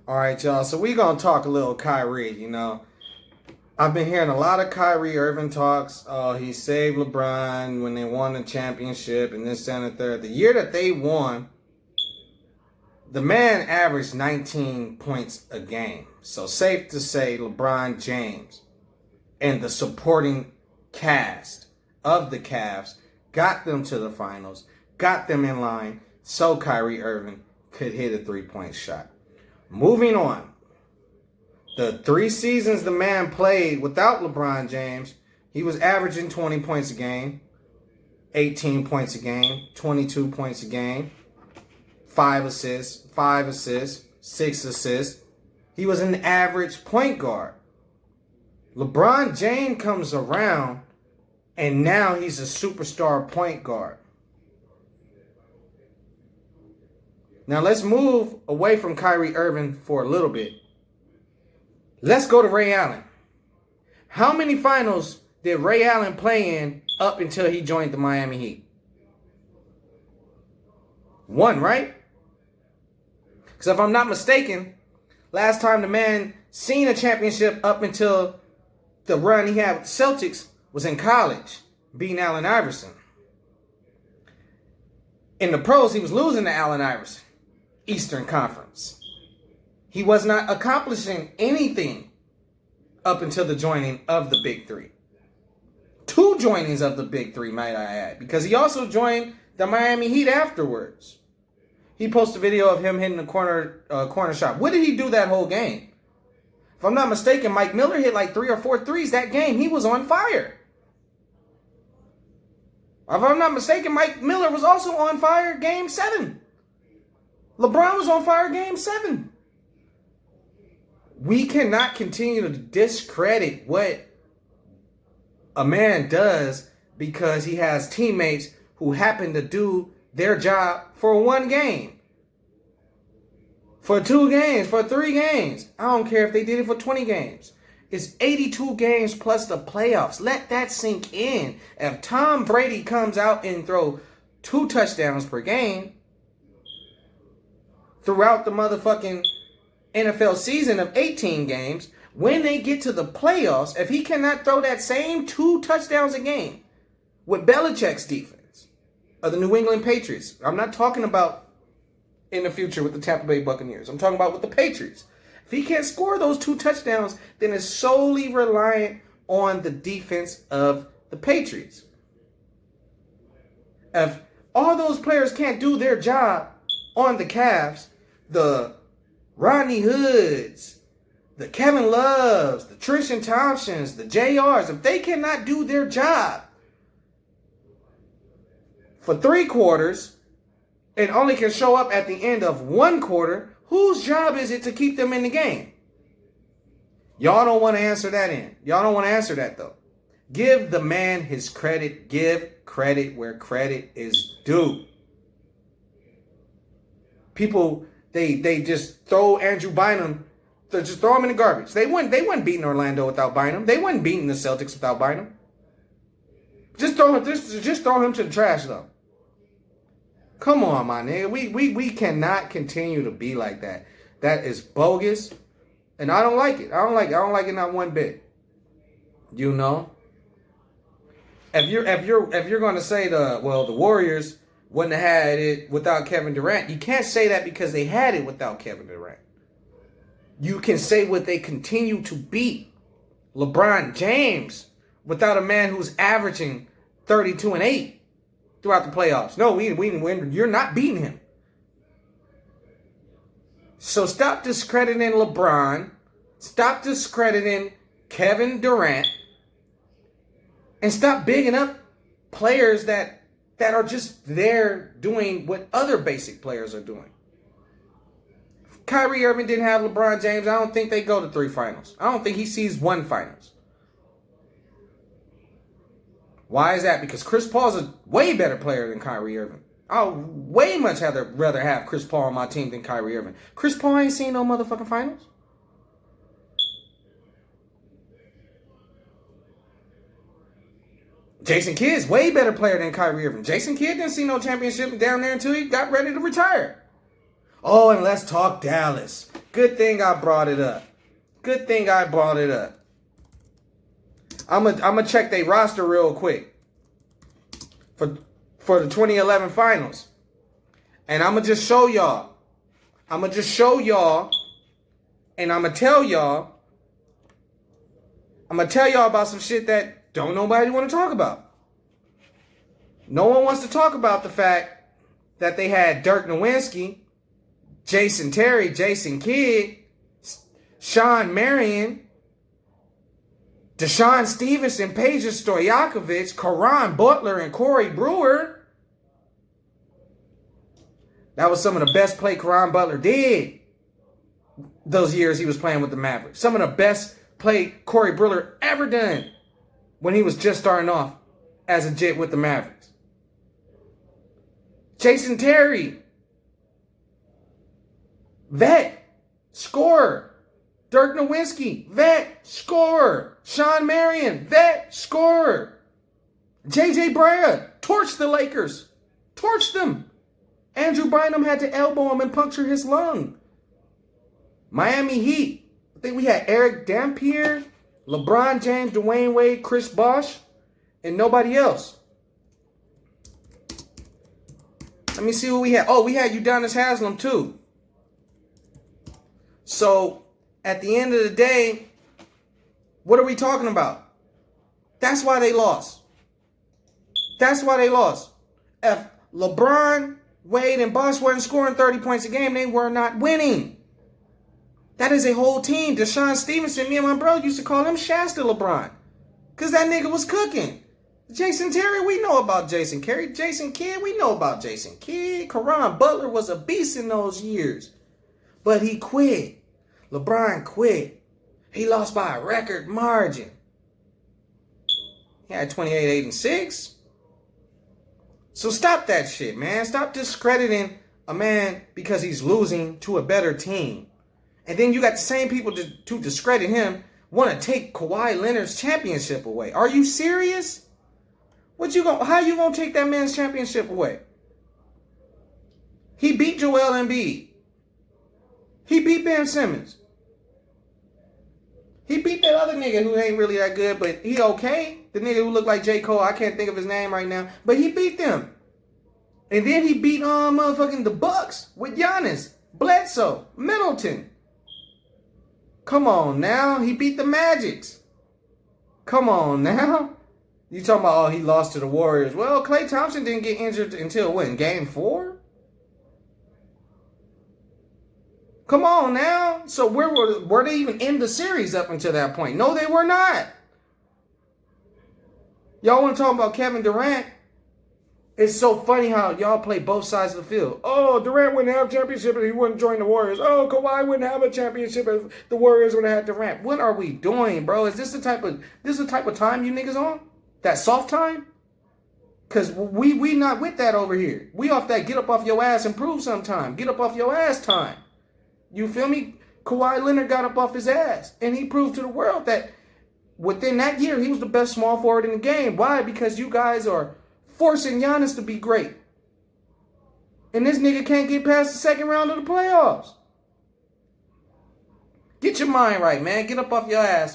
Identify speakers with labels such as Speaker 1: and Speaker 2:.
Speaker 1: All right, y'all. So we gonna talk a little Kyrie. I've been hearing a lot of Kyrie Irving talks. Oh, he saved LeBron when they won the championship and this and the third. The year that they won, the man averaged 19 points a game. So safe to say, LeBron James and the supporting cast of the Cavs got them to the finals, got them in line, so Kyrie Irving could hit a three-point shot. Moving on. The 3 seasons the man played without LeBron James, he was averaging 20 points a game, 18 points a game, 22 points a game, 5 assists, 6 assists. He was an average point guard. LeBron James comes around, and now he's a superstar point guard. Now let's move away from Kyrie Irving for a little bit. Let's go to Ray Allen. How many finals did Ray Allen play in up until he joined the Miami Heat? 1, right? Because if I'm not mistaken, last time the man seen a championship up until the run he had with the Celtics was in college, beating Allen Iverson. In the pros, he was losing to Allen Iverson. Eastern Conference. He was not accomplishing anything up until the joining of the Big Three. 2 joinings of the Big Three, might I add, because he also joined the Miami Heat afterwards. He posted a video of him hitting the corner shot. What did he do that whole game? If I'm not mistaken, Mike Miller hit like 3 or 4 threes that game. He was on fire. If I'm not mistaken, Mike Miller was also on fire game 7. LeBron was on fire game 7. We cannot continue to discredit what a man does because he has teammates who happen to do their job for 1 game, for 2 games, for 3 games. I don't care if they did it for 20 games. It's 82 games plus the playoffs. Let that sink in. If Tom Brady comes out and throw 2 touchdowns per game throughout the motherfucking NFL season of 18 games, when they get to the playoffs, if he cannot throw that same 2 touchdowns a game with Belichick's defense of the New England Patriots, I'm not talking about in the future with the Tampa Bay Buccaneers. I'm talking about with the Patriots. If he can't score those 2 touchdowns, then it's solely reliant on the defense of the Patriots. If all those players can't do their job on the Cavs, the Rodney Hoods, the Kevin Loves, the Tristan Thompsons, the JRs, if they cannot do their job for 3 quarters and only can show up at the end of 1 quarter, whose job is it to keep them in the game? Y'all don't want to answer that in. Y'all don't want to answer that, though. Give the man his credit. Give credit where credit is due. People, they just throw Andrew Bynum, they just throw him in the garbage. They wouldn't beating Orlando without Bynum. They wouldn't beating the Celtics without Bynum. Just throw him to the trash, though. Come on, my nigga. We cannot continue to be like that. That is bogus. And I don't like it. I don't like it not one bit. You know? If you're gonna say the Warriors wouldn't have had it without Kevin Durant, you can't say that because they had it without Kevin Durant. You can say what they continue to be. LeBron James without a man who's averaging 32 and 8 throughout the playoffs. No, you're not beating him. So stop discrediting LeBron. Stop discrediting Kevin Durant. And stop bigging up players that are just there doing what other basic players are doing. If Kyrie Irving didn't have LeBron James, I don't think they go to 3 finals. I don't think he sees 1 finals. Why is that? Because Chris Paul's a way better player than Kyrie Irving. I would way much rather have Chris Paul on my team than Kyrie Irving. Chris Paul ain't seen no motherfucking finals. Jason Kidd's way better player than Kyrie Irving. Jason Kidd didn't see no championship down there until he got ready to retire. Oh, and let's talk Dallas. Good thing I brought it up. Good thing I brought it up. I'm gonna check their roster real quick for the 2011 finals. And I'm gonna just show y'all. I'm gonna just show y'all, and I'm gonna tell y'all about some shit that don't nobody want to talk about. No one wants to talk about the fact that they had Dirk Nowitzki, Jason Terry, Jason Kidd, Sean Marion, Deshaun Stevenson, Peja Stojakovic, Caron Butler, and Corey Brewer. That was some of the best play Caron Butler did those years he was playing with the Mavericks. Some of the best play Corey Brewer ever done when he was just starting off as a Jet with the Mavericks. Jason Terry, vet, scorer. Dirk Nowitzki, vet, scorer. Sean Marion, vet, scorer. J.J. Barea, torched the Lakers. Torched them. Andrew Bynum had to elbow him and puncture his lung. Miami Heat, I think we had Eric Dampier, LeBron James, Dwayne Wade, Chris Bosh, and nobody else. Let me see what we had. Oh, we had Udonis Haslem too. So, at the end of the day, what are we talking about? That's why they lost. That's why they lost. If LeBron, Wade, and Bosh weren't scoring 30 points a game, they were not winning. That is a whole team. Deshaun Stevenson, me and my bro used to call him Shasta LeBron. Because that nigga was cooking. Jason Terry, we know about Jason Terry. Jason Kidd, we know about Jason Kidd. Caron Butler was a beast in those years. But he quit. LeBron quit. He lost by a record margin. He had 28, 8, and 6. So stop that shit, man. Stop discrediting a man because he's losing to a better team. And then you got the same people to discredit him want to take Kawhi Leonard's championship away. Are you serious? How you gonna take that man's championship away? He beat Joel Embiid. He beat Ben Simmons. He beat that other nigga who ain't really that good, but he okay. The nigga who looked like J. Cole, I can't think of his name right now, but he beat them. And then he beat motherfucking the Bucks with Giannis, Bledsoe, Middleton. Come on now, he beat the Magics. Come on now. You talking about, oh, he lost to the Warriors. Well, Klay Thompson didn't get injured until, what, in Game 4? Come on now. So were they even in the series up until that point? No, they were not. Y'all want to talk about Kevin Durant? It's so funny how y'all play both sides of the field. Oh, Durant wouldn't have a championship if he wouldn't join the Warriors. Oh, Kawhi wouldn't have a championship if the Warriors would have had Durant. What are we doing, bro? Is this the type of time you niggas on? That soft time? Because we not with that over here. We off that get up off your ass and prove sometime. Get up off your ass time. You feel me? Kawhi Leonard got up off his ass. And he proved to the world that within that year, he was the best small forward in the game. Why? Because you guys are forcing Giannis to be great. And this nigga can't get past the second round of the playoffs. Get your mind right, man. Get up off your ass.